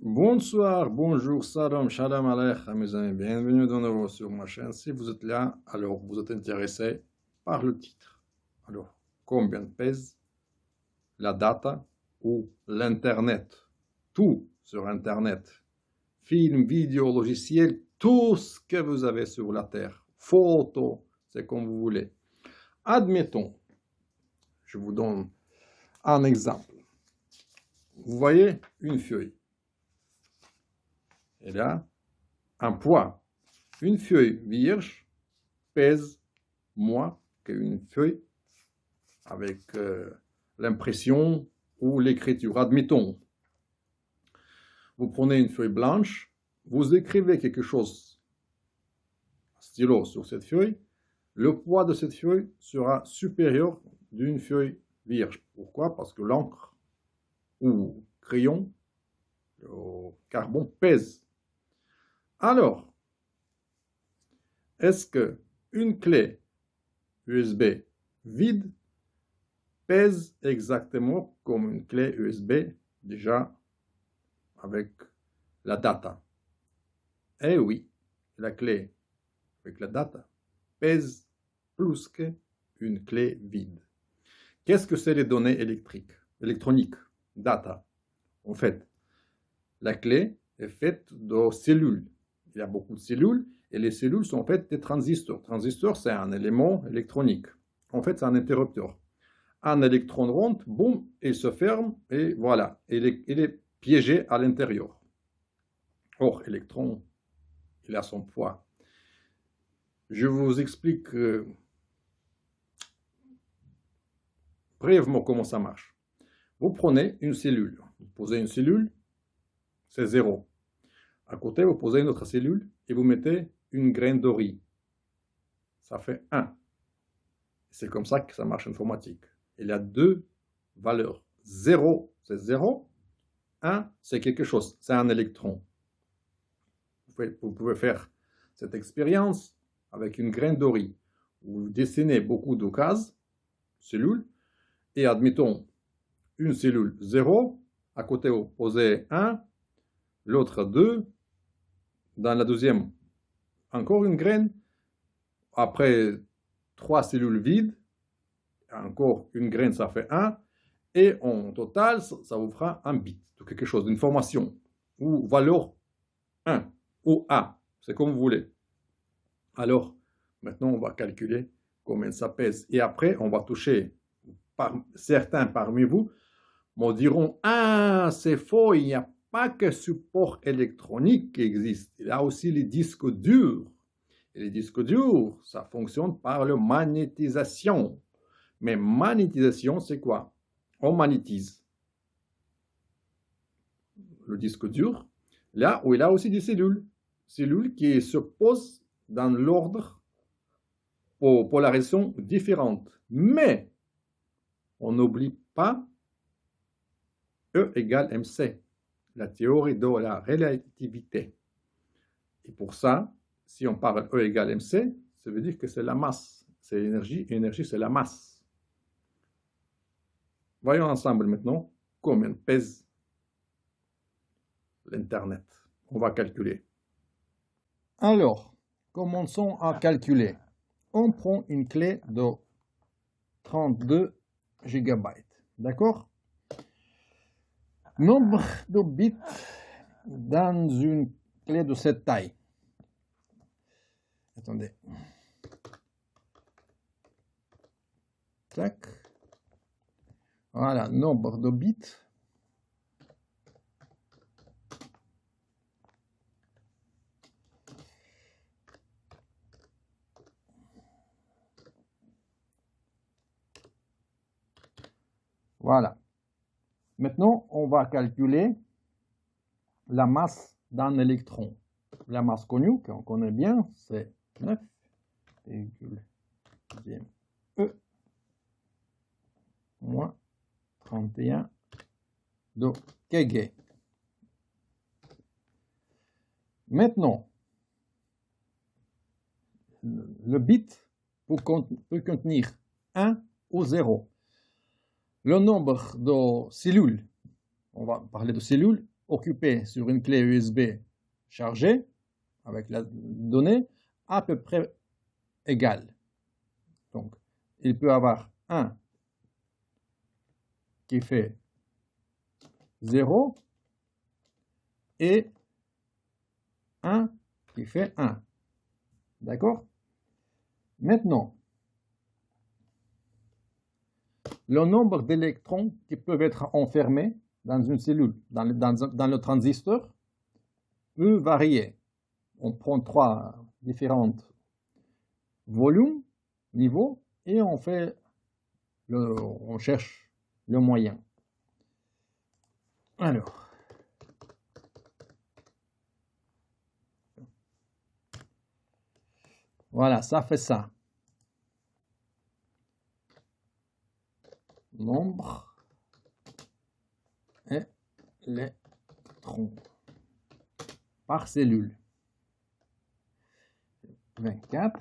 Bonsoir, bonjour, salam, shalom aleichem, mes amis. Bienvenue de nouveau sur ma chaîne. Si vous êtes là, alors vous êtes intéressé par le titre. Alors, combien pèse la data ou l'Internet? Tout sur Internet. Films, vidéos, logiciels, tout ce que vous avez sur la Terre. Photos, c'est comme vous voulez. Admettons, je vous donne un exemple. Vous voyez une feuille. Elle a un poids. Une feuille vierge pèse moins qu'une feuille avec l'impression ou l'écriture. Admettons, vous prenez une feuille blanche, vous écrivez quelque chose, stylo sur cette feuille, le poids de cette feuille sera supérieur d'une feuille vierge. Pourquoi? Parce que l'encre ou crayon, le carbone pèse. Alors, est-ce qu'une clé USB vide pèse exactement comme une clé USB déjà avec la data? Eh oui, la clé avec la data pèse plus qu'une clé vide. Qu'est-ce que c'est les données électroniques, data? En fait, la clé est faite de cellules. Il y a beaucoup de cellules et les cellules sont faites des transistors. Transistor, c'est un élément électronique. En fait, c'est un interrupteur. Un électron rentre, boum, il se ferme et voilà, il est piégé à l'intérieur. Or, l'électron, il a son poids. Je vous explique brièvement comment ça marche. Vous prenez une cellule, vous posez une cellule, c'est 0. À côté, vous posez une autre cellule et vous mettez une graine de riz. Ça fait 1. C'est comme ça que ça marche en informatique. Il y a deux valeurs. 0, c'est 0. 1, c'est quelque chose. C'est un électron. Vous pouvez faire cette expérience avec une graine de riz. Vous dessinez beaucoup de cases, cellules, et admettons une cellule 0. À côté, vous posez 1, l'autre 2. Dans la deuxième, encore une graine. Après, 3 cellules vides. Encore une graine, ça fait 1. Et en total, ça vous fera un bit de quelque chose, d'information. Ou valeur 1 ou A. C'est comme vous voulez. Alors, maintenant, on va calculer combien ça pèse. Et après, on va toucher. Certains parmi vous me diront: ah, c'est faux, il n'y a pas que support électronique qui existe. Il y a aussi les disques durs. Et les disques durs, ça fonctionne par la magnétisation. Mais magnétisation, c'est quoi? On magnétise le disque dur là où il a aussi des cellules. Cellules qui se posent dans l'ordre pour polarisation différente. Mais on n'oublie pas E égale mc, la théorie de la relativité. Et pour ça, si on parle E égale mc, ça veut dire que c'est la masse. C'est l'énergie, et l'énergie, c'est la masse. Voyons ensemble maintenant combien pèse l'Internet. On va calculer. Alors, commençons à calculer. On prend une clé de 32 GB. D'accord? Nombre de bits dans une clé de cette taille. Attendez. Tac. Voilà, nombre de bits. Voilà. Maintenant, on va calculer la masse d'un électron. La masse connue, qu'on connaît bien, c'est 9,2 E moins 31 de kg. Maintenant, le bit peut contenir 1 ou 0. Le nombre de cellules, on va parler de cellules, occupé sur une clé USB chargée, avec la donnée, à peu près égale. Donc, il peut y avoir un qui fait 0 et un qui fait 1. D'accord? Maintenant, le nombre d'électrons qui peuvent être enfermés dans une cellule, dans le transistor, peut varier. On prend 3 différents volumes, niveaux, et on cherche le moyen. Alors, voilà, ça fait ça. Nombre électrons par cellule. 24.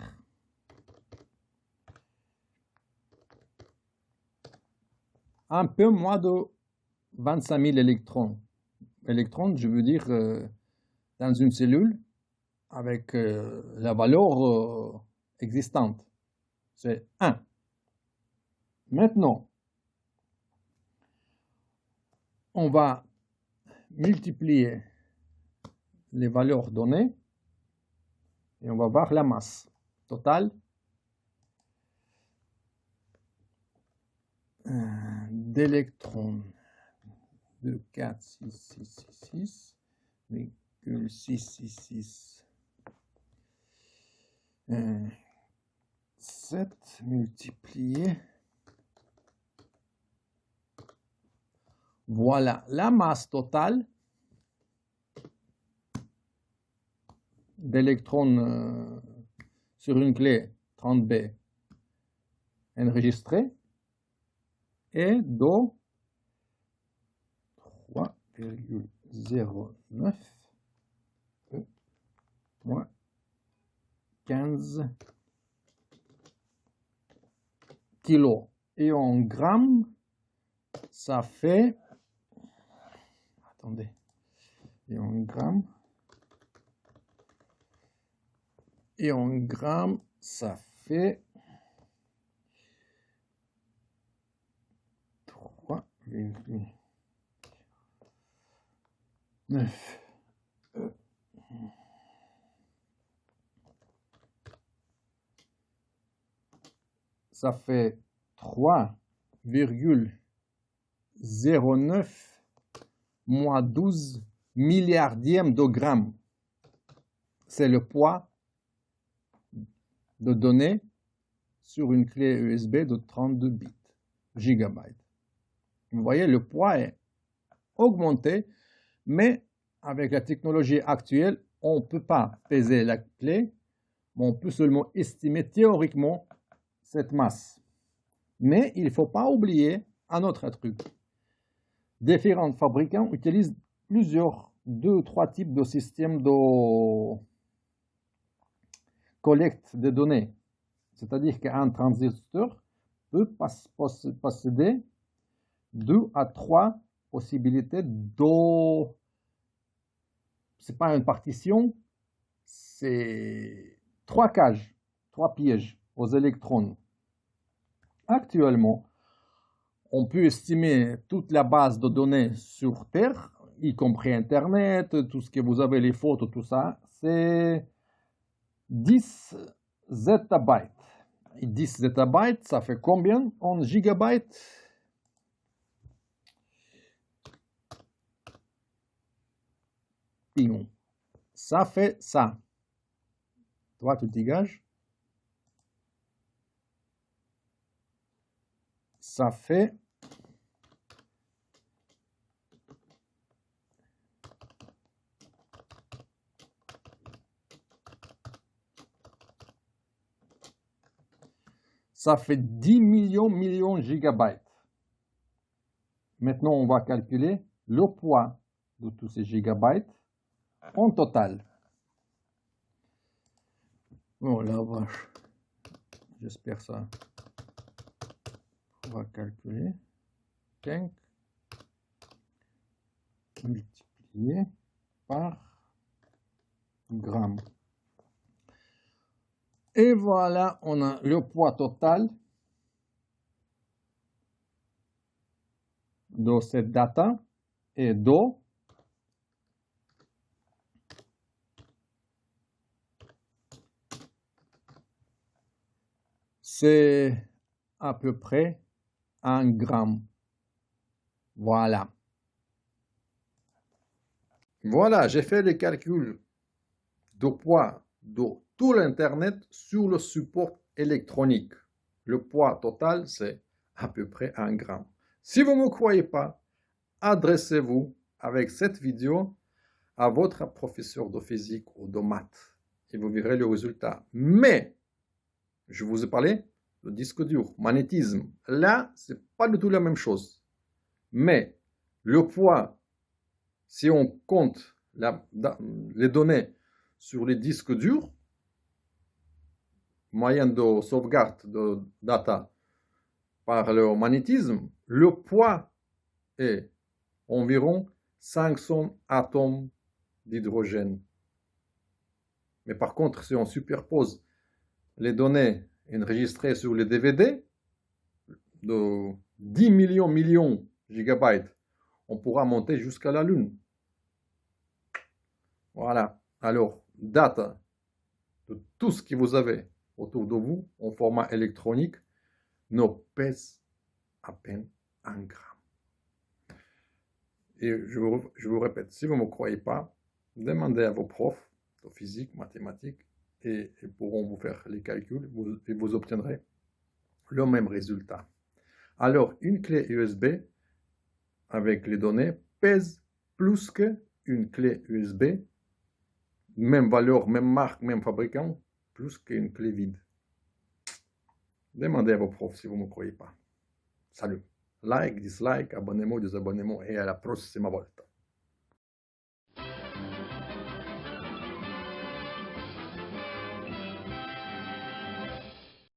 Un peu moins de 25 000 électrons. Électrons, je veux dire, dans une cellule, avec la valeur existante. C'est 1. Maintenant, on va multiplier les valeurs données et on va voir la masse totale d'électrons de 4,666,666 7 multiplié. Voilà la masse totale d'électrons sur une clé 30B enregistrée est de 3,09 moins 15 kilos. Et en grammes, ça fait... Attendez. Et en grammes... Et en grammes, ça fait 3,9. Ça fait 3,09 moins 12 milliardièmes de grammes. C'est le poids de données sur une clé USB de 32 bits, gigabytes. Vous voyez, le poids est augmenté, mais avec la technologie actuelle, on ne peut pas peser la clé, mais on peut seulement estimer théoriquement cette masse. Mais il ne faut pas oublier un autre truc. Différents fabricants utilisent deux ou trois types de systèmes de collecte de données. C'est-à-dire qu'un transistor peut posséder 2 à 3 possibilités de... C'est pas une partition, c'est 3 cages, 3 pièges aux électrons. Actuellement, on peut estimer toute la base de données sur Terre, y compris Internet, tout ce que vous avez, les photos, tout ça, c'est 10 zettabytes. Et 10 zettabytes, ça fait combien en gigabytes? Pignon. Ça fait ça. Toi, tu dégages. Ça fait... Ça fait 10 millions de gigabytes. Maintenant, on va calculer le poids de tous ces gigabytes en total. Oh la vache. J'espère ça. On va calculer. 5 multiplié multiplié par gramme. Et voilà, on a le poids total de cette data et d'eau c'est à peu près 1 gramme. Voilà. Voilà, j'ai fait les calculs de poids de tout l'Internet sur le support électronique. Le poids total, c'est à peu près 1 gramme. Si vous ne me croyez pas, adressez-vous avec cette vidéo à votre professeur de physique ou de maths et vous verrez le résultat. Mais, je vous ai parlé de disque dur, magnétisme. Là, c'est pas du tout la même chose. Mais le poids, si on compte les données sur les disques durs, moyen de sauvegarde de data par le magnétisme, le poids est environ 500 atomes d'hydrogène. Mais par contre, si on superpose les données enregistrées sur les DVD de 10 millions gigabytes, on pourra monter jusqu'à la Lune. Voilà. Alors, data de tout ce que vous avez autour de vous en format électronique ne pèse à peine 1 gramme. Et je vous répète, si vous ne me croyez pas, demandez à vos profs de physique, mathématiques, et ils pourront vous faire les calculs et vous obtiendrez le même résultat. Alors, une clé USB avec les données pèse plus qu'une clé USB, même valeur, même marque, même fabricant, plus qu'une clé vide. Demandez à vos profs si vous ne me croyez pas. Salut. Like, dislike, abonnez-vous, désabonnez-vous et à la prochaine volta.